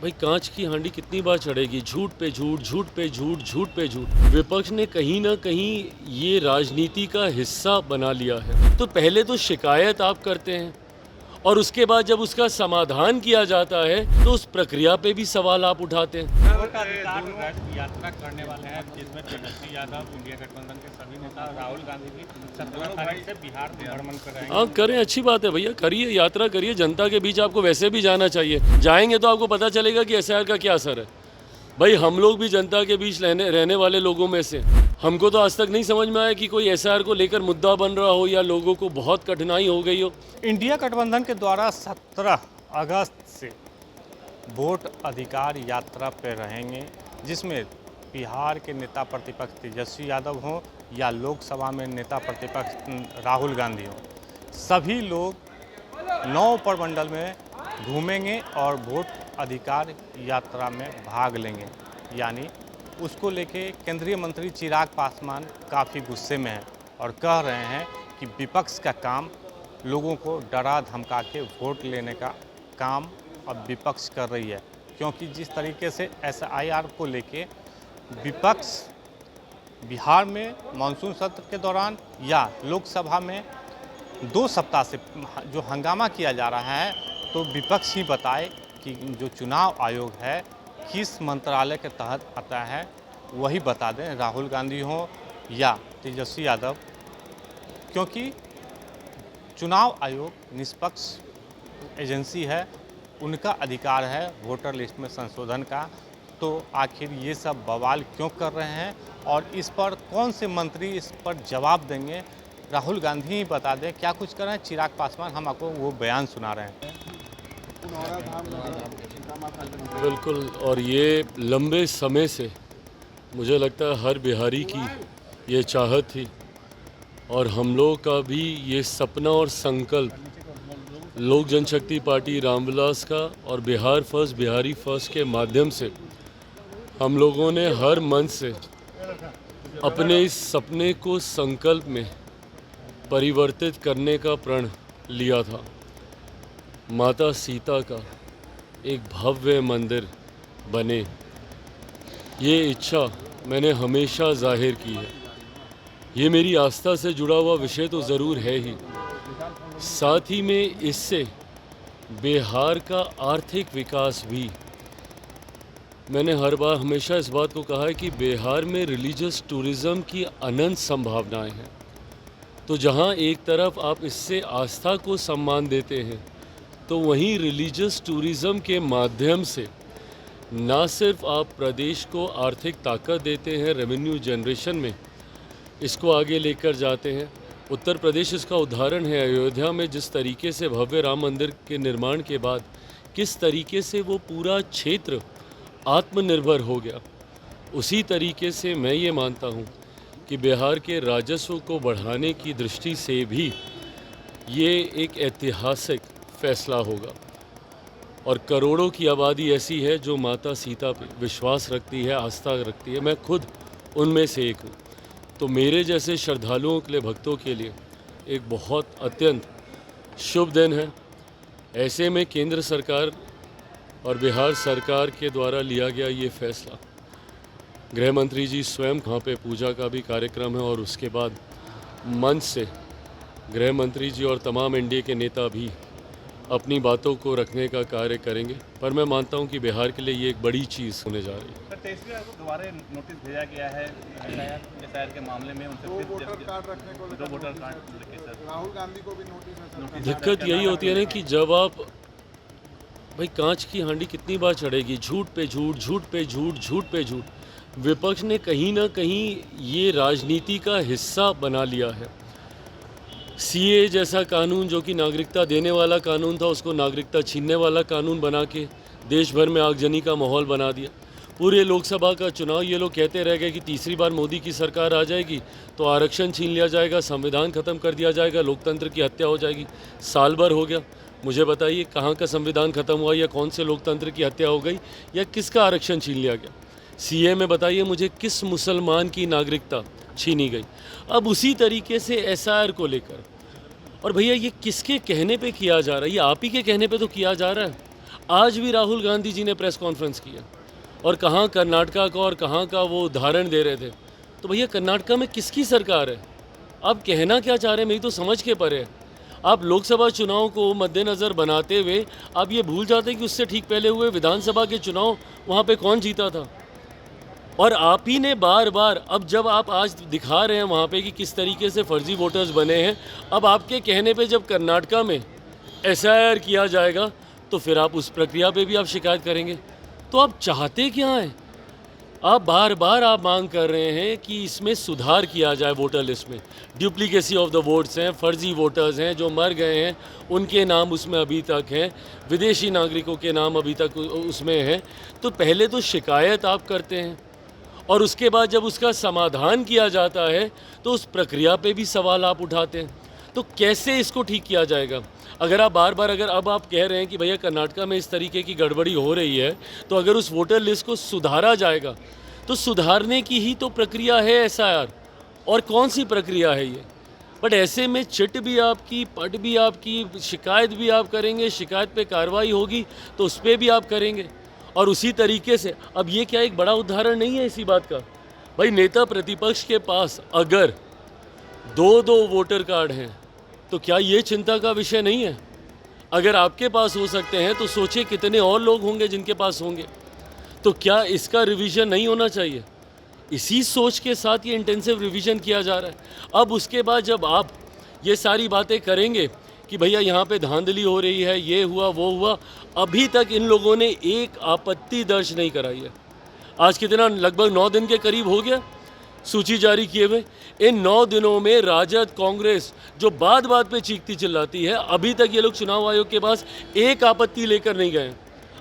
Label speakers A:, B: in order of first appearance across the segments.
A: भाई कांच की हांडी कितनी बार चढ़ेगी, झूठ पे झूठ, झूठ पे झूठ, झूठ पे झूठ। विपक्ष ने कहीं ना कहीं ये राजनीति का हिस्सा बना लिया है। तो पहले तो शिकायत आप करते हैं और उसके बाद जब उसका समाधान किया जाता है तो उस प्रक्रिया पे भी सवाल आप उठाते हैं।
B: वोट अधिकार यात्रा करने वाले हैं, जिसमें तेजस्वी यादव, इंडिया गठबंधन के सभी नेता, राहुल गांधी भी 17 तारीख से बिहार में भ्रमण कर रहे हैं।
A: हाँ करें, अच्छी बात है भैया, करिए, यात्रा करिए। जनता के बीच आपको वैसे भी जाना चाहिए। जाएंगे तो आपको पता चलेगा कि एसआईआर का क्या असर है। भाई हम लोग भी जनता के बीच रहने वाले लोगों में से, हमको तो आज तक नहीं समझ में आया कि कोई एसआईआर को लेकर मुद्दा बन रहा हो या लोगों को बहुत कठिनाई हो गई हो।
B: इंडिया गठबंधन के द्वारा 17 अगस्त से वोट अधिकार यात्रा पर रहेंगे, जिसमें बिहार के नेता प्रतिपक्ष तेजस्वी यादव हों या लोकसभा में नेता प्रतिपक्ष राहुल गांधी हों, सभी लोग 9 प्रमंडल में घूमेंगे और वोट अधिकार यात्रा में भाग लेंगे। यानी उसको लेके केंद्रीय मंत्री चिराग पासवान काफ़ी गुस्से में हैं और कह रहे हैं कि विपक्ष का काम लोगों को डरा धमका के वोट लेने का काम अब विपक्ष कर रही है, क्योंकि जिस तरीके से एसआईआर को लेके विपक्ष बिहार में मानसून सत्र के दौरान या लोकसभा में 2 सप्ताह से जो हंगामा किया जा रहा है, तो विपक्ष ही बताए कि जो चुनाव आयोग है किस मंत्रालय के तहत आता है, वही बता दें, राहुल गांधी हो या तेजस्वी यादव, क्योंकि चुनाव आयोग निष्पक्ष एजेंसी है, उनका अधिकार है वोटर लिस्ट में संशोधन का। तो आखिर ये सब बवाल क्यों कर रहे हैं और इस पर कौन से मंत्री इस पर जवाब देंगे, राहुल गांधी ही बता दें क्या कुछ कर रहे हैं। चिराग पासवान हम आपको वो बयान सुना रहे हैं।
A: बिल्कुल, और ये लंबे समय से मुझे लगता है हर बिहारी की ये चाहत थी और हम लोग का भी ये सपना और संकल्प लोक जनशक्ति पार्टी रामविलास का और बिहार फर्स्ट, बिहारी फर्स्ट के माध्यम से हम लोगों ने हर मन से अपने इस सपने को संकल्प में परिवर्तित करने का प्रण लिया था। माता सीता का एक भव्य मंदिर बने, ये इच्छा मैंने हमेशा जाहिर की है। ये मेरी आस्था से जुड़ा हुआ विषय तो ज़रूर है ही, साथ ही में इससे बिहार का आर्थिक विकास भी। मैंने हर बार हमेशा इस बात को कहा है कि बिहार में रिलीजियस टूरिज़्म की अनंत संभावनाएं हैं। तो जहां एक तरफ आप इससे आस्था को सम्मान देते हैं, तो वहीं रिलीजियस टूरिज़्म के माध्यम से ना सिर्फ आप प्रदेश को आर्थिक ताकत देते हैं, रेवेन्यू जनरेशन में इसको आगे लेकर जाते हैं। उत्तर प्रदेश इसका उदाहरण है। अयोध्या में जिस तरीके से भव्य राम मंदिर के निर्माण के बाद किस तरीके से वो पूरा क्षेत्र आत्मनिर्भर हो गया, उसी तरीके से मैं ये मानता हूँ कि बिहार के राजस्व को बढ़ाने की दृष्टि से भी ये एक ऐतिहासिक फैसला होगा। और करोड़ों की आबादी ऐसी है जो माता सीता पे विश्वास रखती है, आस्था रखती है। मैं खुद उनमें से एक हूँ। तो मेरे जैसे श्रद्धालुओं के लिए, भक्तों के लिए एक बहुत अत्यंत शुभ दिन है। ऐसे में केंद्र सरकार और बिहार सरकार के द्वारा लिया गया ये फैसला, गृह मंत्री जी स्वयं वहाँ पे पूजा का भी कार्यक्रम है और उसके बाद मंच से गृह मंत्री जी और तमाम एनडीए के नेता भी अपनी बातों को रखने का कार्य करेंगे। पर मैं मानता हूं कि बिहार के लिए ये एक बड़ी चीज़ होने जा रही है।
C: तेजस्वी यादव को दोबारा नोटिस भेजा गया है एसआईआर के मामले में, उनसे
D: दो वोटर कार्ड रखने को लेकर,
C: 2 वोटर कार्ड लेके सर
D: राहुल गांधी को भी नोटिस है सर।
A: दिक्कत यही होती है ना कि जब आप, भाई कांच की हांडी कितनी बार चढ़ेगी, झूठ पे झूठ, झूठ पे झूठ, झूठ पे झूठ। विपक्ष ने कहीं ना कहीं ये राजनीति का हिस्सा बना लिया है। सीए जैसा कानून जो कि नागरिकता देने वाला कानून था, उसको नागरिकता छीनने वाला कानून बना के देश भर में आगजनी का माहौल बना दिया। पूरे लोकसभा का चुनाव ये लोग कहते रह गए कि तीसरी बार मोदी की सरकार आ जाएगी तो आरक्षण छीन लिया जाएगा, संविधान ख़त्म कर दिया जाएगा, लोकतंत्र की हत्या हो जाएगी। साल भर हो गया, मुझे बताइए कहाँ का संविधान ख़त्म हुआ या कौन से लोकतंत्र की हत्या हो गई या किसका आरक्षण छीन लिया गया। सीए में बताइए मुझे किस मुसलमान की नागरिकता छीनी गई। अब उसी तरीके से एसआईआर को लेकर, और भैया ये किसके कहने पे किया जा रहा है? ये आप ही के कहने पे तो किया जा रहा है। आज भी राहुल गांधी जी ने प्रेस कॉन्फ्रेंस किया और कहाँ कर्नाटका का और कहाँ का वो उदाहरण दे रहे थे। तो भैया कर्नाटका में किसकी सरकार है? आप कहना क्या चाह रहे हैं, मेरी तो समझ के परे है। आप लोकसभा चुनाव को मद्देनज़र बनाते हुए आप ये भूल जाते हैं कि उससे ठीक पहले हुए विधानसभा के चुनाव वहाँ पे कौन जीता था। और आप ही ने बार बार, अब जब आप आज दिखा रहे हैं वहाँ पे कि किस तरीके से फर्जी वोटर्स बने हैं, अब आपके कहने पे जब कर्नाटका में SIR किया जाएगा तो फिर आप उस प्रक्रिया पे भी आप शिकायत करेंगे। तो आप चाहते क्या हैं? आप बार बार आप मांग कर रहे हैं कि इसमें सुधार किया जाए वोटर लिस्ट में। डुप्लीकेसी ऑफ द वोट्स हैं, फर्जी वोटर्स हैं, जो मर गए हैं उनके नाम उसमें अभी तक हैं, विदेशी नागरिकों के नाम अभी तक उसमें हैं। तो पहले तो शिकायत आप करते हैं और उसके बाद जब उसका समाधान किया जाता है तो उस प्रक्रिया पे भी सवाल आप उठाते हैं। तो कैसे इसको ठीक किया जाएगा? अगर आप बार बार, अगर अब आप कह रहे हैं कि भैया कर्नाटका में इस तरीके की गड़बड़ी हो रही है, तो अगर उस वोटर लिस्ट को सुधारा जाएगा तो सुधारने की ही तो प्रक्रिया है SIR। और कौन सी प्रक्रिया है ये? बट ऐसे में चिट भी आपकी, पट भी आपकी, शिकायत भी आप करेंगे, शिकायत पे कार्रवाई होगी तो उस पर भी आप करेंगे। और उसी तरीके से अब ये क्या एक बड़ा उदाहरण नहीं है इसी बात का? भाई नेता प्रतिपक्ष के पास अगर 2-2 वोटर कार्ड हैं तो क्या ये चिंता का विषय नहीं है? अगर आपके पास हो सकते हैं तो सोचिए कितने और लोग होंगे जिनके पास होंगे। तो क्या इसका रिवीजन नहीं होना चाहिए? इसी सोच के साथ ये इंटेंसिव रिवीजन किया जा रहा है। अब उसके बाद जब आप ये सारी बातें करेंगे कि भैया यहाँ पे धांधली हो रही है, ये हुआ वो हुआ, अभी तक इन लोगों ने एक आपत्ति दर्ज नहीं कराई है। आज कितना, लगभग 9 दिन के करीब हो गया सूची जारी किए हुए। इन 9 दिनों में राजद, कांग्रेस जो बात बात पे चीखती चिल्लाती है, अभी तक ये लोग चुनाव आयोग के पास एक आपत्ति लेकर नहीं गए।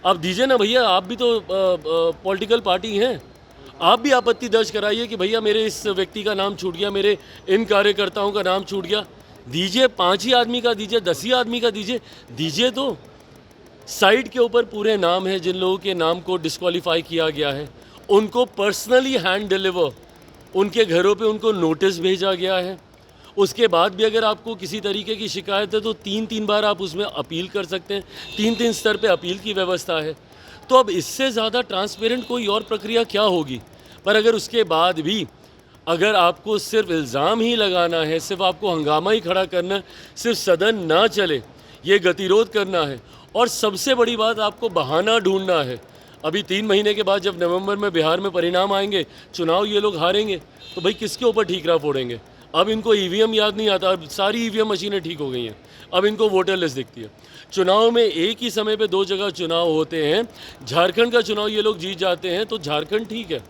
A: आप दीजिए ना भैया, आप भी तो पॉलिटिकल पार्टी हैं, आप भी आपत्ति दर्ज कराइए कि भैया मेरे इस व्यक्ति का नाम छूट गया, मेरे इन कार्यकर्ताओं का नाम छूट गया। दीजिए, 5 ही आदमी का दीजिए, 10 ही आदमी का दीजिए तो। साइट के ऊपर पूरे नाम है जिन लोगों के नाम को डिस्क्वालीफाई किया गया है, उनको पर्सनली हैंड डिलीवर, उनके घरों पे उनको नोटिस भेजा गया है। उसके बाद भी अगर आपको किसी तरीके की शिकायत है तो 3-3 बार आप उसमें अपील कर सकते हैं, 3-3 स्तर पे अपील की व्यवस्था है। तो अब इससे ज़्यादा ट्रांसपेरेंट कोई और प्रक्रिया क्या होगी? पर अगर उसके बाद भी अगर आपको सिर्फ इल्ज़ाम ही लगाना है, सिर्फ आपको हंगामा ही खड़ा करना है, सिर्फ सदन ना चले ये गतिरोध करना है, और सबसे बड़ी बात आपको बहाना ढूंढना है। अभी 3 महीने के बाद जब नवंबर में बिहार में परिणाम आएंगे, चुनाव ये लोग हारेंगे, तो भाई किसके ऊपर ठीकरा फोड़ेंगे? अब इनको EVM याद नहीं आता, अब सारी EVM मशीनें ठीक हो गई हैं, अब इनको वोटर लिस्ट दिखती है। चुनाव में एक ही समय पे 2 जगह चुनाव होते हैं। झारखंड का चुनाव ये लोग जीत जाते हैं तो झारखंड ठीक है,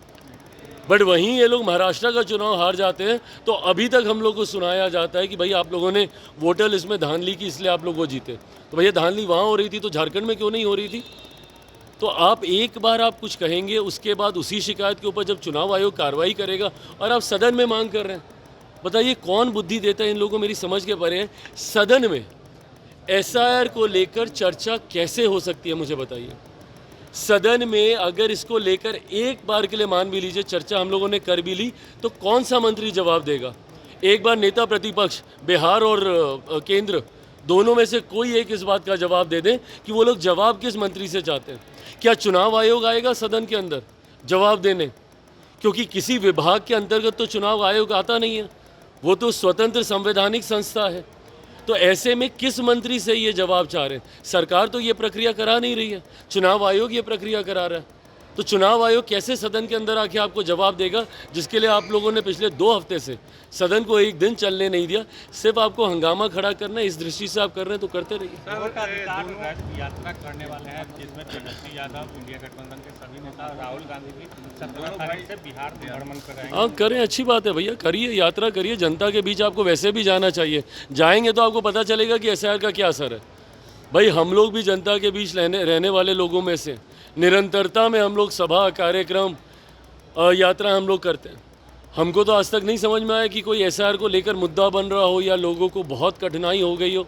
A: बट वहीं ये लोग महाराष्ट्र का चुनाव हार जाते हैं तो अभी तक हम लोग को सुनाया जाता है कि भाई आप लोगों ने वोटर लिस्ट में धांधली की इसलिए आप लोग वो जीते। तो भैया धांधली वहाँ हो रही थी तो झारखंड में क्यों नहीं हो रही थी? तो आप एक बार आप कुछ कहेंगे, उसके बाद उसी शिकायत के ऊपर जब चुनाव आयोग कार्रवाई करेगा और आप सदन में मांग कर रहे हैं, बताइए कौन बुद्धि देता है इन लोगों को? मेरी समझ के परे है। सदन में SIR को लेकर चर्चा कैसे हो सकती है, मुझे बताइए। सदन में अगर इसको लेकर एक बार के लिए मान भी लीजिए चर्चा हम लोगों ने कर भी ली, तो कौन सा मंत्री जवाब देगा? एक बार नेता प्रतिपक्ष बिहार और केंद्र दोनों में से कोई एक इस बात का जवाब दे दें कि वो लोग जवाब किस मंत्री से चाहते हैं। क्या चुनाव आयोग आएगा सदन के अंदर जवाब देने? क्योंकि किसी विभाग के अंतर्गत तो चुनाव आयोग आता नहीं है, वो तो स्वतंत्र संवैधानिक संस्था है। तो ऐसे में किस मंत्री से ये जवाब चाह रहे हैं? सरकार तो ये प्रक्रिया करा नहीं रही है, चुनाव आयोग ये प्रक्रिया करा रहा है। तो चुनाव आयोग कैसे सदन के अंदर आके आपको जवाब देगा, जिसके लिए आप लोगों ने पिछले 2 हफ्ते से सदन को एक दिन चलने नहीं दिया? सिर्फ आपको हंगामा खड़ा करना है, इस दृष्टि से आप कर रहे हैं तो करते रहिए।
B: वोट अधिकार यात्रा करने वाले हैं जिसमें तेजस्वी यादव, इंडिया गठबंधन के सभी नेता, राहुल गांधी भी 17 तारीख से बिहार में भ्रमण कर रहे हैं।
A: हाँ करें, अच्छी बात है भैया, करिए, यात्रा करिए। जनता के बीच आपको वैसे भी जाना चाहिए, जाएंगे तो आपको पता चलेगा कि SIR का क्या असर है। भाई हम लोग भी जनता के बीच रहने वाले लोगों में से, निरंतरता में हम लोग सभा, कार्यक्रम, यात्रा हम लोग करते हैं। हमको तो आज तक नहीं समझ में आया कि कोई SIR को लेकर मुद्दा बन रहा हो या लोगों को बहुत कठिनाई हो गई हो।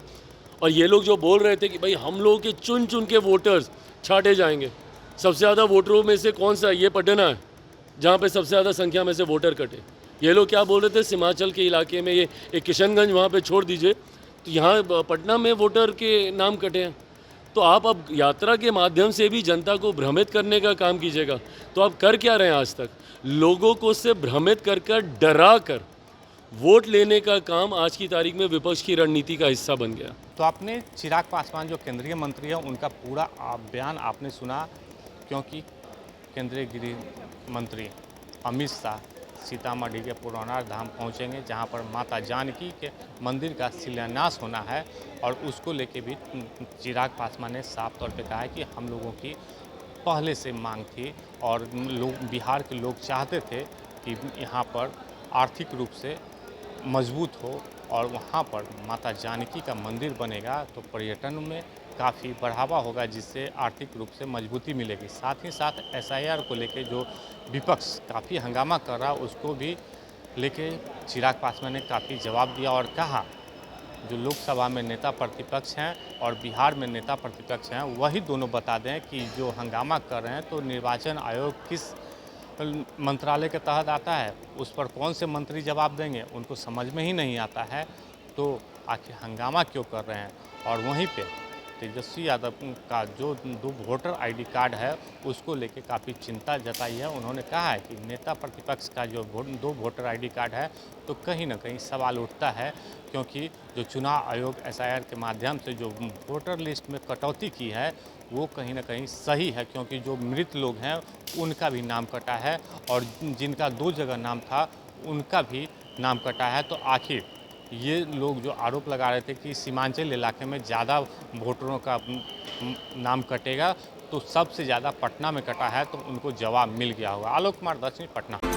A: और ये लोग जो बोल रहे थे कि भाई हम लोग के चुन चुन के वोटर्स छांटे जाएंगे, सबसे ज़्यादा वोटरों में से कौन सा? ये पटना है जहाँ पे सबसे ज़्यादा संख्या में से वोटर कटे। ये लोग क्या बोल रहे थे, सीमांचल के इलाके में, ये किशनगंज वहाँ पे छोड़ दीजिए, तो यहाँ पटना में वोटर के नाम कटे हैं। तो आप अब यात्रा के माध्यम से भी जनता को भ्रमित करने का काम कीजिएगा। तो आप कर क्या रहे हैं आज तक? लोगों को से भ्रमित कर डरा कर वोट लेने का काम आज की तारीख में विपक्ष की रणनीति का हिस्सा बन गया।
B: तो आपने चिराग पासवान जो केंद्रीय मंत्री है उनका पूरा बयान आपने सुना, क्योंकि केंद्रीय गृह मंत्री अमित शाह सीतामढ़ी के पुराना धाम पहुंचेंगे, जहां पर माता जानकी के मंदिर का शिलान्यास होना है। और उसको लेके भी चिराग पासवान ने साफ तौर पे कहा है कि हम लोगों की पहले से मांग थी और लोग, बिहार के लोग चाहते थे कि यहाँ पर आर्थिक रूप से मजबूत हो और वहाँ पर माता जानकी का मंदिर बनेगा तो पर्यटन में काफ़ी बढ़ावा होगा, जिससे आर्थिक रूप से मजबूती मिलेगी। साथ ही साथ एसआईआर को लेके जो विपक्ष काफ़ी हंगामा कर रहा, उसको भी लेके चिराग पासवान ने काफ़ी जवाब दिया और कहा जो लोकसभा में नेता प्रतिपक्ष हैं और बिहार में नेता प्रतिपक्ष हैं वही दोनों बता दें कि जो हंगामा कर रहे हैं तो निर्वाचन आयोग किस मंत्रालय के तहत आता है, उस पर कौन से मंत्री जवाब देंगे, उनको समझ में ही नहीं आता है। तो आखिर हंगामा क्यों कर रहे हैं? और वहीं पे तेजस्वी यादव का जो 2 वोटर आईडी कार्ड है उसको लेके काफ़ी चिंता जताई है। उन्होंने कहा है कि नेता प्रतिपक्ष का जो 2 वोटर आईडी कार्ड है तो कहीं ना कहीं सवाल उठता है, क्योंकि जो चुनाव आयोग एसआईआर के माध्यम से जो वोटर लिस्ट में कटौती की है वो कहीं ना कहीं सही है, क्योंकि जो मृत लोग हैं उनका भी नाम कटा है और जिनका 2 जगह नाम था उनका भी नाम कटा है। तो आखिर ये लोग जो आरोप लगा रहे थे कि सीमांचल इलाके में ज़्यादा वोटरों का नाम कटेगा, तो सबसे ज़्यादा पटना में कटा है, तो उनको जवाब मिल गया होगा। आलोक कुमार, 10 मिनट, पटना।